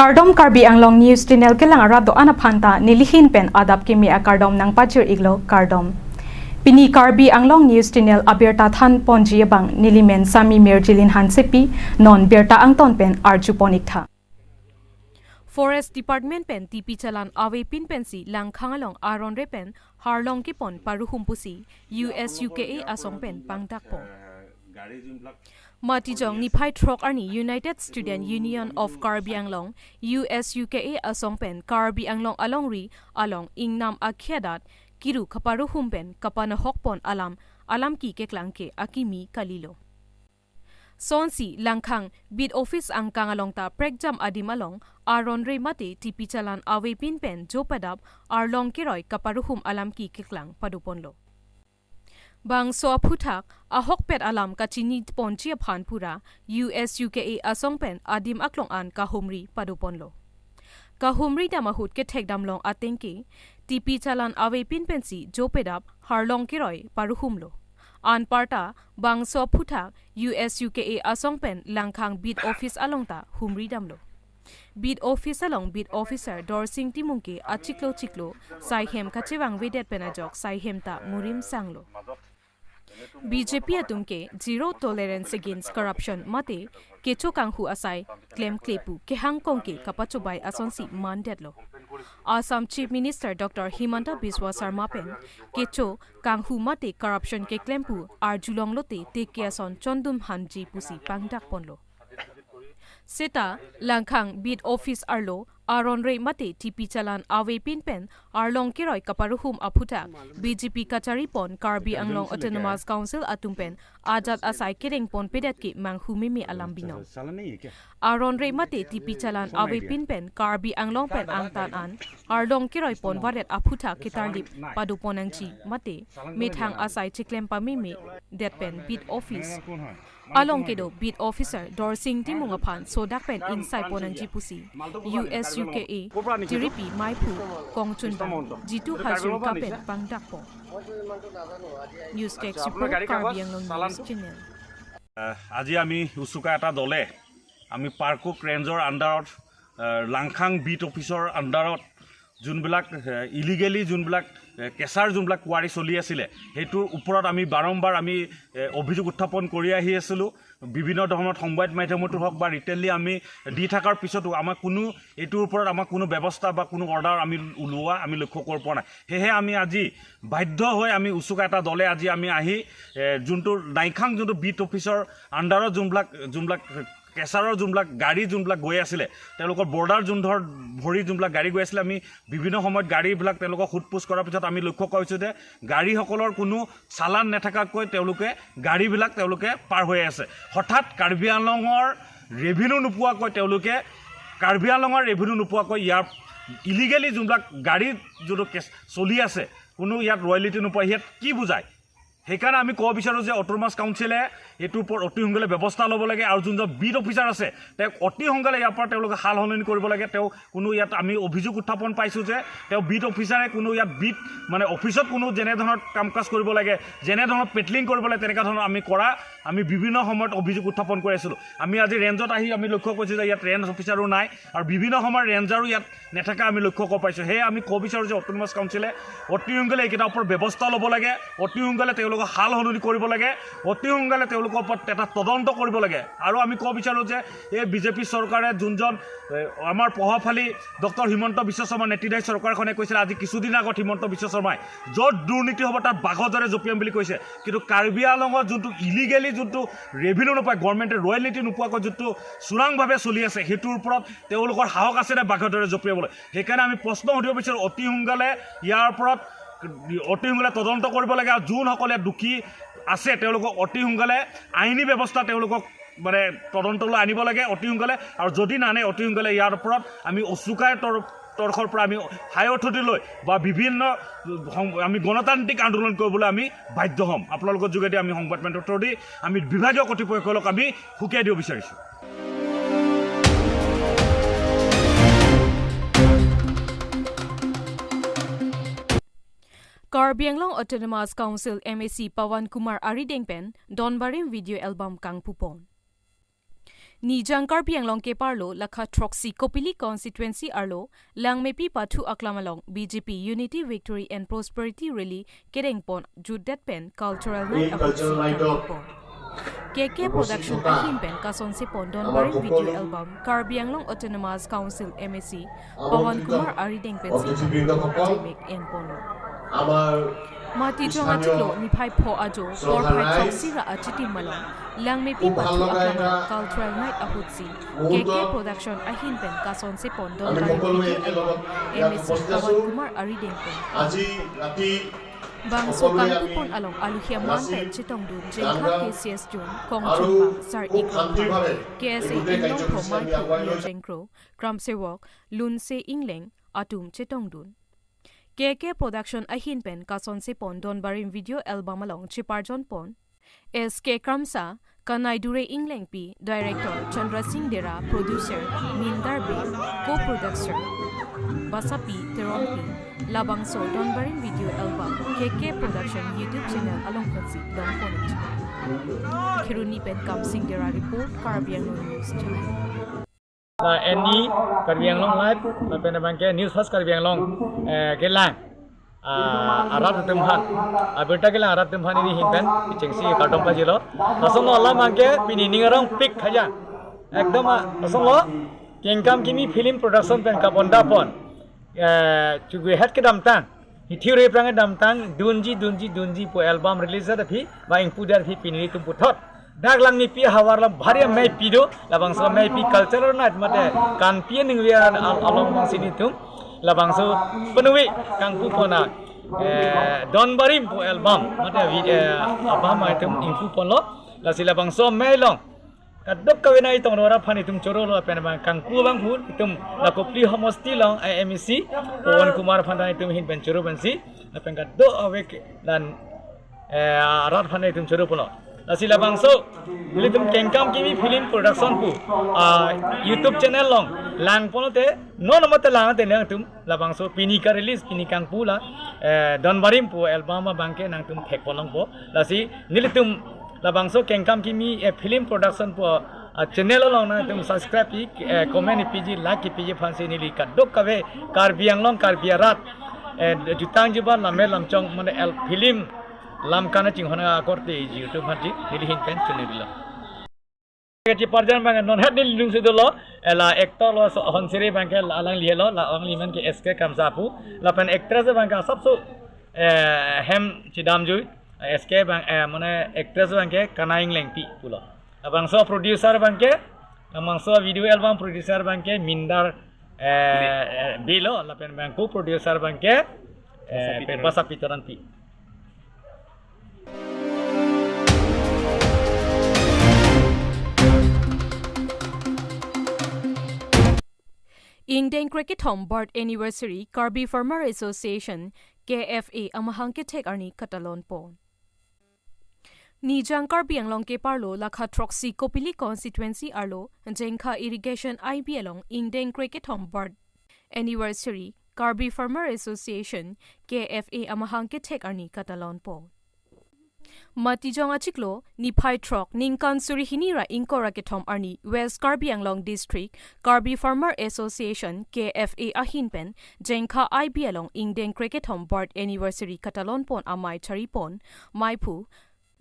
Kardom Karbi Anglong News Channel ke lang arado anaphanta nilihin pen adap kimi a Kardom nang pachir iglo Kardom. Pini Karbi Anglong News Channel aberta than ponji bang nilimen sami merjilin hansepi non berta angton pen arjuponik tha. Forest Department pen TP chalan awe pin pensi lang khangalong aron re pen harlong ki pon paruhumpusi USUKA asong pen pangdak po. Matijong Niphai Trok Arni United Student Union of Karbi Anglong USUKA asong pen Karbi Anglong alongri along ingnam akhedat kiru kaparu humpen kapana hokpon alam ki keklangke akimi kalilo. Sonsi langkhang bid office ang kangalong ta pregjam adim along aron re mate TP chalan awe pin pen jopadap arlong kiroy kaparuhum alam ki keklang paduponlo. Bang so phuthak ahok pet alam kachini ponchi phanpura USUKA asong pen adim aklong an kahumri paduponlo. Kahumri damahut ke thekdamlong atengke TP chalan awe pin pensi jopedap harlong kiroy paruhumlo. An parta bang so phuthak USUKA asong pen langkhang bid office alongta humri damlo. Bid office along bid officer Dorsing Timungke achiklo saihem kachewang vedet penajok saihemta murim sanglo. BJP atumke zero tolerance against corruption mate kecho kanghu asai claim klepu ke hangkong ke kapachobai asonsi mandetlo. Assam Chief Minister Dr. Himanta Biswa Sarma pen kecho kanghu mate corruption ke claimpu ar julong lote te keason chondum hanji pusi pangdak ponlo. Seta langkhang bid office arlo aron re mate TP chalan awe pin pen arlong kiroy kaparuhum aphuta BJP kachari pon Karbi Anglong Autonomous Council atumpen ajat asai kereng pon pedet ki manghumimi alambino aron re mate TP chalan awe pin pen Karbi Anglong pen angtan an arlong kiroy pon waret aphuta kitarlip paduponangchi mate methang asai chiklem pamimi det pen bid office along kedo bid officer Dorsing Timungaphan sodak pen inside ponangji pusi USUKA Tiripi Maipu Kongchunba Jitu Hazuri Kapen Pangdakpo News Text Report Karbi Anglong News Channel আজি আমি উসুকা এটা দলে আমি পাৰ্কুক ৰেঞ্জৰ আন্ডাৰত লাংখাং beet অফিচৰ আন্ডাৰত যোনবিলাক illegally যোনবিলাক কেঁচাৰ যোনবিলাক কোৱাৰি চলি আছিলে সেইটোৰ ওপৰত আমি বাৰম্বাৰ আমি অভিযোগ উত্থাপন কৰি আহি আছিলোঁ বিভিন্ন ধৰণৰ সংবাদ মাধ্যমতো হওক বা ৰিটেইলি আমি দি থকাৰ পিছতো আমাৰ কোনো এইটোৰ ওপৰত আমাৰ কোনো ব্যৱস্থা বা কোনো অৰ্ডাৰ আমি ওলোৱা আমি লক্ষ্য কৰিব পৰা নাই সেয়েহে আমি আজি বাধ্য হৈ আমি উচুকা এটা দলে আজি আমি আহি যোনটো নাইখাং যোনটো বিট অফিচৰ আন্ডাৰত যোনবিলাক কেঁচাৰৰ যোনবিলাক গাড়ী যোনবিলাক গৈ আছিলে তেওঁলোকৰ বৰ্ডাৰ যোনধৰ ভৰি যোনবিলাক গাড়ী গৈ আছিলে আমি বিভিন্ন সময়ত গাড়ীবিলাক তেওঁলোকক সোধপোছ কৰাৰ পিছত আমি লক্ষ্য কৰিছোঁ যে গাড়ীসকলৰ কোনো চালান নেথাকাকৈ তেওঁলোকে পাৰ হৈ আছে হঠাৎ কাৰ্বি আংলঙৰ ৰেভিনিউ নোপোৱাকৈ ইয়াৰ ইলিগেলি যোনবিলাক গাড়ী যোনটো চলি আছে কোনো ইয়াত ৰয়েলিটি নোপোৱা ইয়াত কি বুজায় সেইকাৰণে আমি ক'ব বিচাৰোঁ যে অটোনমাছ কাউন্সিলে এইটোৰ ওপৰত অতি সোনকালে ব্যৱস্থা ল'ব লাগে আৰু যোনজন বিট অফিচাৰ আছে তেওঁক অতি সোনকালে ইয়াৰ পৰা তেওঁলোকে সাল সলনি কৰিব লাগে তেওঁ কোনো ইয়াত আমি অভিযোগ উত্থাপন পাইছোঁ যে তেওঁ বিট অফিচাৰে কোনো ইয়াত বিট মানে অফিচত কোনো যেনেধৰণৰ কাম কাজ কৰিব লাগে যেনেধৰণৰ পেটলিং কৰিব লাগে তেনেকুৱা ধৰণৰ আমি বিভিন্ন সময়ত অভিযোগ উত্থাপন কৰি আছিলোঁ আমি আজি ৰেঞ্জত আহি আমি লক্ষ্য কৰিছোঁ যে ইয়াত ৰেঞ্জ অফিচাৰো নাই আৰু বিভিন্ন সময়ত ৰেঞ্জাৰো ইয়াত নেথাকা আমি লক্ষ্য কৰিব পাইছোঁ সেয়ে আমি ক'ব বিচাৰোঁ যে অটোনমাছ কাউন্সিলে অতি সোনকালে এইকেইটাৰ ওপৰত ব্যৱস্থা ল'ব লাগে অতি সোনকালে তেওঁলোকক সাল সলনি কৰিব লাগে অতি সোনকালে তেওঁলোকৰ ওপৰত এটা তদন্ত কৰিব লাগে আৰু আমি ক'ব বিচাৰোঁ যে এই বিজেপি চৰকাৰে যোনজন আমাৰ প্ৰভাৱশালী ডক্টৰ হিমন্ত বিশ্ব শৰ্মা নেতৃত্বাধীন চৰকাৰখনে কৈছিল আজি কিছুদিন আগত হিমন্ত বিশ্ব শৰ্মাই য'ত দুৰ্নীতি হ'ব তাত বাঘৰ দৰে জঁপিয়াম বুলি কৈছে কিন্তু কাৰ্বি আংলঙত যোনটো ইলিগেলি যোনটো ৰেভিনিউ নোপায় গভৰ্ণমেণ্টে ৰয়েলিটি নোপোৱাকৈ যোনটো চোৰাংভাৱে চলি আছে সেইটোৰ ওপৰত তেওঁলোকৰ সাহস আছে নে বাঘৰ দৰে জঁপিয়াবলৈ সেইকাৰণে আমি প্ৰশ্ন সুধিব বিচাৰোঁ অতি সোনকালে ইয়াৰ ওপৰত অতি সোনকালে তদন্ত কৰিব লাগে আৰু যোনসকলে দোষী আছে তেওঁলোকক অতি সোনকালে আইনী ব্যৱস্থা তেওঁলোকক মানে তদন্তলৈ আনিব লাগে অতি সোনকালে আৰু যদি নানে অতি সোনকালে ইয়াৰ ওপৰত আমি অচুকাৰ তৰফৰ পৰা আমি হাই অথৰিটি লৈ বা বিভিন্ন আমি গণতান্ত্ৰিক আন্দোলন কৰিবলৈ আমি বাধ্য হ'ম আপোনালোকৰ যোগেদি আমি সংবাদ মাধ্যমৰ থ্ৰুদি আমি বিভাগীয় কৰ্তৃপক্ষক আমি সুকিয়াই দিব বিচাৰিছোঁ Karbi Anglong Autonomous Council MAC Pawan Kumar Aridengpen Donbarim video album Kang Pupon Nijang Karbi Anglong ke parlo lakha Troxy Kopili constituency arlo langmepi pathu aklamalong BJP Unity Victory and Prosperity Rally Kerengpon Judet Pen Cultural Night Apotsi KK Production Ahin Pen Kason Sepon Donbaring Video Album Karbi Anglong Autonomous Council MSC Pawan Kumar Arideng Pen Make and Pono Mati Jonga Tiklo ni Pai Po Ajo or Pai Troxy Ra Achiti Malong Langmepi Pathu Aklamalong Cultural Night Apotsi KK Production Ahin Pen Kason Sepon Donbaring Video Album MSC Pawan Kumar Arideng Pen Bangso Kangpupon along Aluhia Mountain Chitongdun Jengka KCS Jun Kongchunbang Sar Ikong KSA Inglong Pomai Pho Jengkro Kramsewok Lunse Ingleng Atum Chitongdun KK Production Ahin Pen Kason Sepon Donbarim Video Album along Chiparjon Pon SK Kramsa Kanai Dure Ingleng P Director Chandra Singh Dera Producer Mindar B Co-Producer Basapi Teron P Labangso Donbaring Video Album KK Production YouTube channel along Kansi Long Ponich Kiruni Pen Kam Singh Dera Report Karbi Anglong News Channel NE Karbi Anglong Live Pen Bangke News First Karbi Anglong Gelang Arab Tumhan Aberta Gelang Arab Tumhan ini hinten Cengsi Kartom Pajilo Asong lo Allah Bangke Pini Ningarong Pik Haja Ekdom Asong lo Kengkam Kimi Film Production Pen Kaponda Pon Cukup hat ke damtang, hitheory perang damtang, dunji po album release ada pi, baing pudar pi pinili tu putot. Daglang ni pi hawar lam bhariya mai pido, labangso mai pi cultural night mate kan pi ningwiar along bang sini tu, labangso penuhi kangpu pona Donbarim po album mate apa mai tu ingpu pon lo, lasi labangso mai long. Kadok kawina itong nora pan itum choro lo pen bang kangpu bang pun itum lakopli homosti long IMC Pawan Kumar pan itum hin pen choro bansi pen kadok awek dan arat pan itum choro pulo lasila bangso bilitum kengkam kimi film production pu YouTube channel long lang pono te no nomor te lang te nang tum labangso pini ka release pini kangpu la Donbarim pu album bangke nang tum thek polong po lasi nilitum Labangso kengkam kimi film production po channel along na tum subscribe pi comment piji like piji fansi ni likat dok kave Karbi Anglong Karbi Arat jutang juba lamel lamchong mane el film lam kana chinghona korte YouTube hati ni hin pen channel dilo keci parjan bang non hat ni lung sidolo la actor lo honsiri bang ke alang lielo la ang liman ke SK Kamsapu la pen actress bang ka sabso hem chidamjui SK bang mana actress bang ke Kanaing Lengpi pula. Abang so producer bang ke, abang so video album producer bang ke Mindar Bilo, lapen bang ko producer bang ke Basapi Teron Pi. Ingdeng Cricket Home Board Anniversary Karbi Farmer Association KFA amahang ke tek arni Katalon Pon. Nijang Karbi Anglong ke parlo lakha Troxy Kopili constituency arlo Jengka Irrigation IB along Ingdeng Cricket Home Board Anniversary Karbi Farmer Association KFA amahang ke tek arni Katalon Pon. Mati jonga chiklo ni Pai Trok Ningkan Surihinira Inkora Ketom Arni West Karbi Anglong District Karbi Farmer Association KFA Ahinpen Jengka IB along Ingdeng Cricket Home Board Anniversary Katalon Pon Amai Charipon Maipu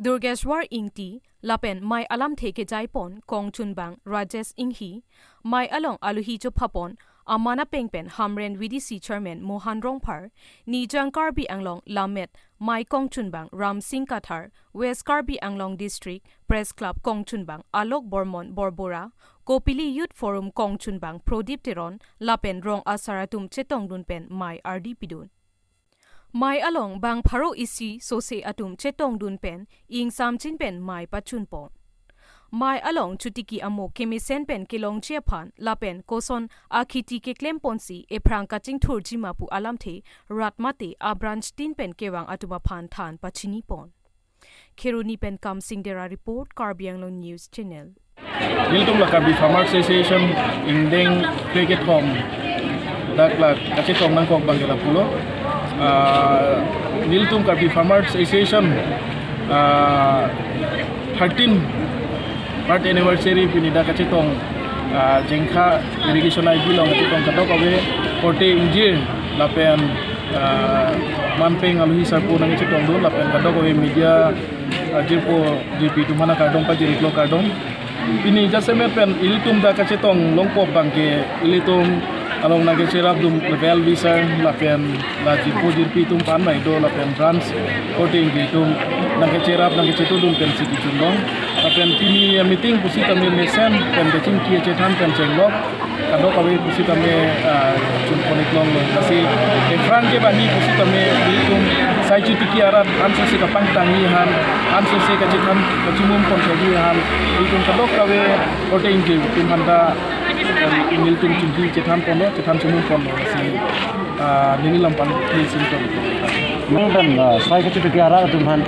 Durgeshwar Ingti Lapen Mai Alam Theke Jaipon Kongchunbang Rajesh Inghi Mai Along Aluhi Chopapon Amana Pengpen Hamren VDC Chairman Mohan Rongpar Nijang Karbi Anglong Lamet Mai Kongchunbang Ram Singh Kathar West Karbi Anglong District Press Club Kongchunbang Alok Bormon Borbora Kopili Youth Forum Kongchunbang Prodip Teron Lapen Rong Asaratum Chetongdun Pen Mai RD Pidun Mai along bang pharo isi sose atum chetong dun pen ing samchin pen mai pachun pon Mai along chutiki amo kemisen pen kilong chiaphan lapen koson akhiti ke klem ponsi e prang kaching thurji mapu alamthe ratmate a branch tin pen kewang atuma phan than pachini pon Kheruni pen Kam Singh Dera report Karbi Anglong News Channel Niltum la Karbi Farmer Association Ingdeng Cricket Home dakla kachitong nang kok bangela pulo Niltum Karbi Farmer Association 13 birth anniversary pinida kacitong jengkha irrigation ID long kacitong kadok awe korte injir lapen manpeng aluhi sarpu nang kacitong dun lapen kadok awe media jirpo JP tumana kardong pa jiriklo kardong ini jaseme pen ilitum da kacitong longpop bangke ilitum along nage cerap dum level visa lapen la jipo jirpi tum pan mai do lapen branch coating gitum nage cerap nage cetu dum pen siki chundong lapen pini meeting pusi kami mesen pen becing kia cetan pen cenglok kado kami pusi kami chun koneklong lo kasi efran ke bani pusi kami gitum sai cuti kiarat anso se kapang tangihan anso se kacetan kacumum konsegihan gitum kado kawe coating gitum handa email tum cimpi cetan pono cetan semua pono si nini lampan ni sinton mungkin saya kecil tiara tuhan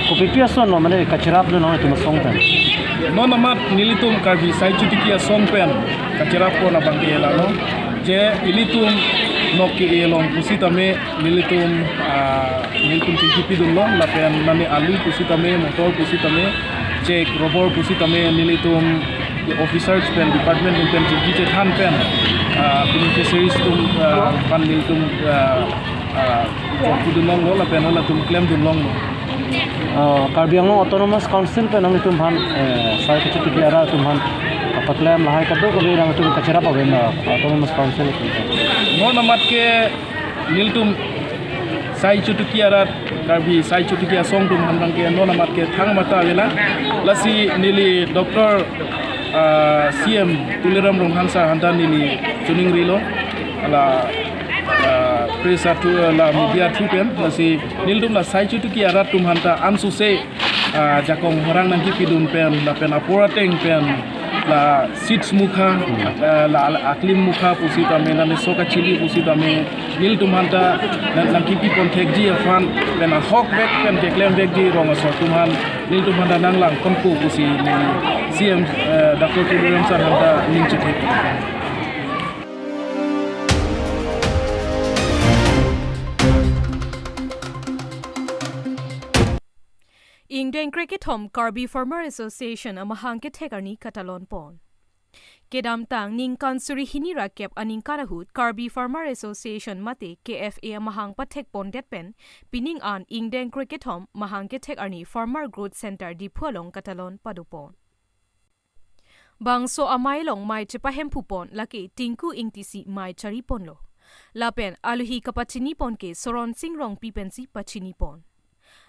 kopi piason no mana kacerap no nama cuma songpen no nama nilitum karbi saya cuti kia songpen kacerap pon abang kiela no je ilitum noki elong pusitame nilitum cimpi pidun lo lapen nani ali pusitame motor pusitame cek robor pusitame nilitum officers pen department pen ciki cetan pen beneficiaries tum panil tum kudunong lo lapen ola tum claim dunong lo Karbi Anglong Autonomous Council pen ang itum han saya kecil tiara tuhan apa claim lahai kadok kabe ang itum kacerap awe na Autonomous Council no namat ke niltum sai cuti kiara karbi sai cuti kia song tum handang ke no namat ke thang mata vela lasi nili doktor CM Tuliram Romhansa handa nili tuning rilo ala presa tu la media tupen lasi nildum la sai cuti ki arat tum hanta ansu se jakong orang nang pidun pen la pen aporateng pen la seats mukha la aklim mukha pusita me na soka chili pusita me nildum hanta nang ki pon thekji afan pen a hok bek pen deklem bek di ronga so tum han nildum hanta nang lang konpu pusi ni CM Dr. Tuliram sar hanta ning chute Indian Cricket Home Karbi Farmer Association amahang ke thegarni Catalan pon. Kedam tang ningkan suri hini rakep aning karahut Karbi Farmer Association mate KFA amahang pathek pon pen pining an Indian Cricket Home mahang ke thegarni Farmer Growth Center di Phualong Catalan padupon. Bangso amai long mai chepahem pupon laki tinku ingtisi mai chari pon lo. Lapen aluhi kapachini pon ke soron singrong pipensi pachini pon.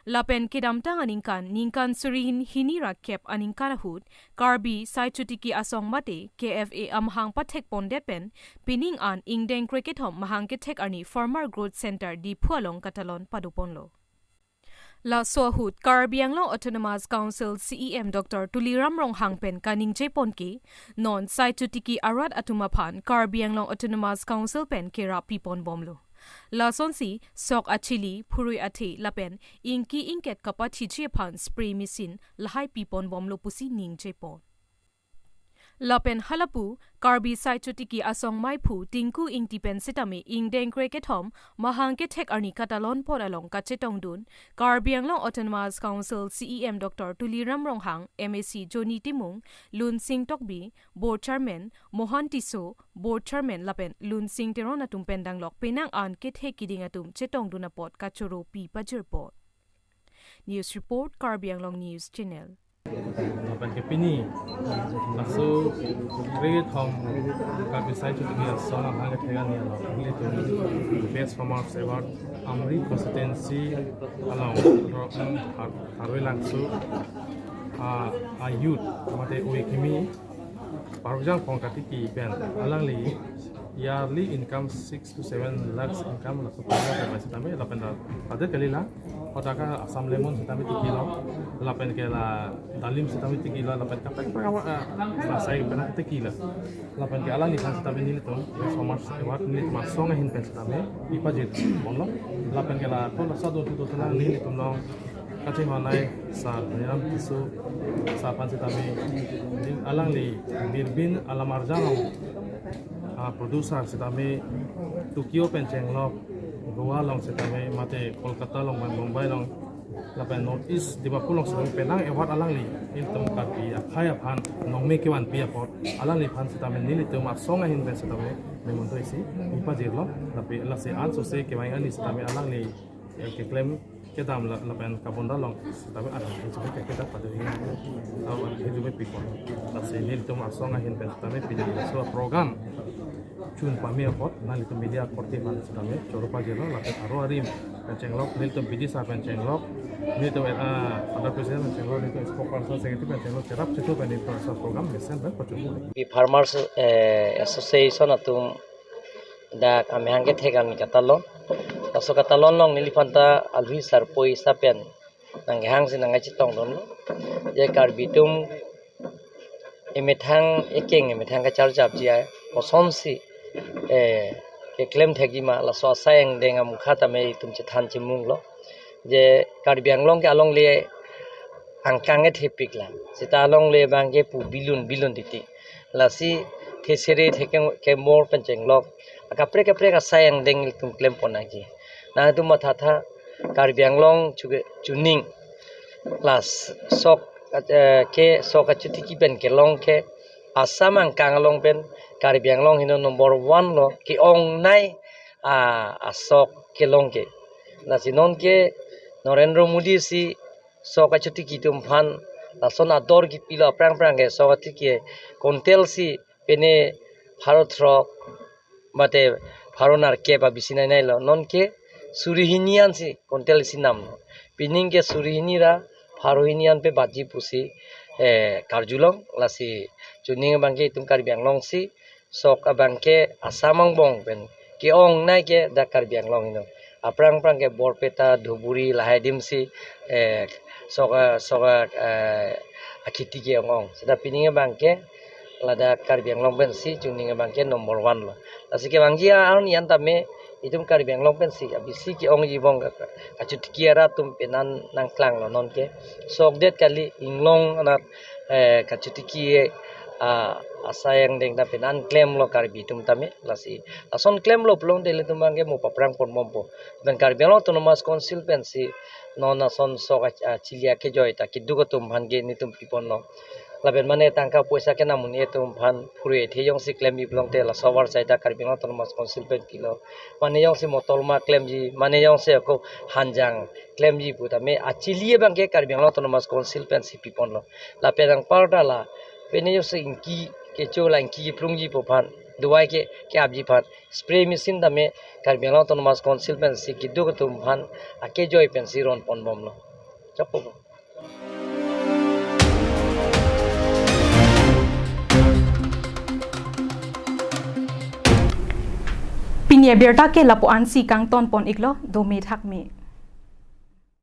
Lapen kedamtang ningkan surihin hinira kep aningkarahut Karbi sai chutiki asong mate KFA amhang pathek pondepen pining an Indian Cricket Home mahang ke thek ani Farmer Growth Center di Phualong Catalan paduponlo. La sohut Karbi Anglong Autonomous Council CEM Dr. Tuliram Ronghangpen kaning jepon ki non sai chutiki arat atumapan Karbi Anglong Autonomous Council pen kera pipon bomlo. La sonsi sok achili phurui athe lapen inki inket kapa chichi phan spray machine lahai pipon bomlo pusi ning jepon. Lapen halapu Karbi sai chutiki asong maipu tinku ingti pen sitame Indian Cricket Home mahang ke thek arni Catalan por along kachetong dun Karbi Anglong Autonomous Council CEM Dr. Tuliram Ronghang MAC Joni Timung Lun Singh Tokbi Board Chairman Mohan Tiso Board Chairman lapen Lun Singh Terona tum pendang lok penang an ke thek kiding atum chetong dun apot kachoro pi pajirpot. News report Karbi Anglong News Channel. Lapan ke pini masuk Cricket Home Karbi sai chutiki asong amhang ke thega ni alo itu Best Farmers Award Amri constituency along harwe langsu a youth mate oi kimi parujang pongkatiki pen alangli yearly income 6 to 7 lakhs income la supaya masih tambe lapan ada kali lah otaka asam lemon setami 3 kilo lapan kela dalim setami 3 kilo lapan kapek saya pernah 3 kilo lapan ke alang ikan setami nili tu Farmers Award nili masong hin pen setami ipajit bonlo lapan kela to sadu tu tenang nili tu long kacau manai sa niram tisu sa pan setami alang li birbin alam arjang producer setami Tokyo penceng lok Goa long setami mate Kolkata long Mumbai long lapen North East Dimapur long sering penang award alang li hiltum karbi akhaya phan nongme kewan pia pot alang li phan sitame nili tum asonga hin ben sitame memonto isi ipa jirlo tapi la se an so se kewan ani sitame alang li ke claim ke dam lapen kabonda long sitame ada so ke kita pada ini tahu hidup pikon la se nili tum asonga hin ben sitame pidi so program chun pamia pot nali tum media korte phan sitame choropa jirlo lapen aro arim pencenglok nili tum bidi sa pencenglok ini tuh ada presiden pencenglok itu spokesperson sekretari pencenglok cerap itu pencinta program mesen dan percuma. Di Farmers Association atum dak ame hangge thegan katalon taso katalon long nilifanta alhui sarpoi sapen nang hang sin nang chitong don je karbitum emethang ekeng emethang ka char jap jia osomsi ke claim thegi ma la so sayang denga mukhata me tum chithan chimung lo je Karbi Anglong ke along le angkange thepik la sita along le bangge pu bilun titi lasi thesere theke ke mor pencenglok akapre ka sayang deng tum claim ponagi na tu matha tha Karbi Anglong chuning plus sok ke sok achuti ki pen ke long ke asam angkang along pen Karbi Anglong hino number 1 lo ki ong nai asok ke long ke lasi non ke Narendra Modi si soka chuti ki tumfan lason ador ki pila prang ke soka tiki kontel si pene Bharat ro mate Bharonar ke ba bisina nai lo non ke surihinian si kontel si nam pining ke surihini ra Bharohinian pe baji pusi karjulong lasi juning bangke tum Karbi Anglong si soka bangke asamang bong pen ki ong nai ke da Karbi Anglong ino aprang ke Borpeta Dhuburi Lahadim si soga akiti ke ong seda pininga bangke lada Karbi Anglong ben si juninga bangke nomor 1 lo asike banggia aun yanta me itum Karbi Anglong ben si abisi ki ong jibong kachutki ara tum penan nang klang lo non ke sogdet kali inglong anat kachutki asayang deng ta penan claim lo Karbi tum tame lasi ason claim lo plong dele tum bangke mo paprang pon mompo ben Karbi Anglong autonomous council pen si non ason soga chilia ke joy ta kidugo tum bhange ni tum pipon no laben mane tangka poisa ke namun e tum bhan phure the yong si claim bi plong te la sawar saita Karbi Anglong autonomous council pen kilo mane yong si motolma claim ji mane yong se ko hanjang claim ji puta me achilie bangke Karbi Anglong autonomous council pen si pipon lo la pedang parda la pene yo se inki ke chola inki plong ji po phan duai ke abji phan spray machine dame Karbi Anglong autonomous council pen si kidugo tum bhan ake joy pen si ron pon bom lo chapo Pinya berta ke lapuan si kang ton pon iklo do me thak me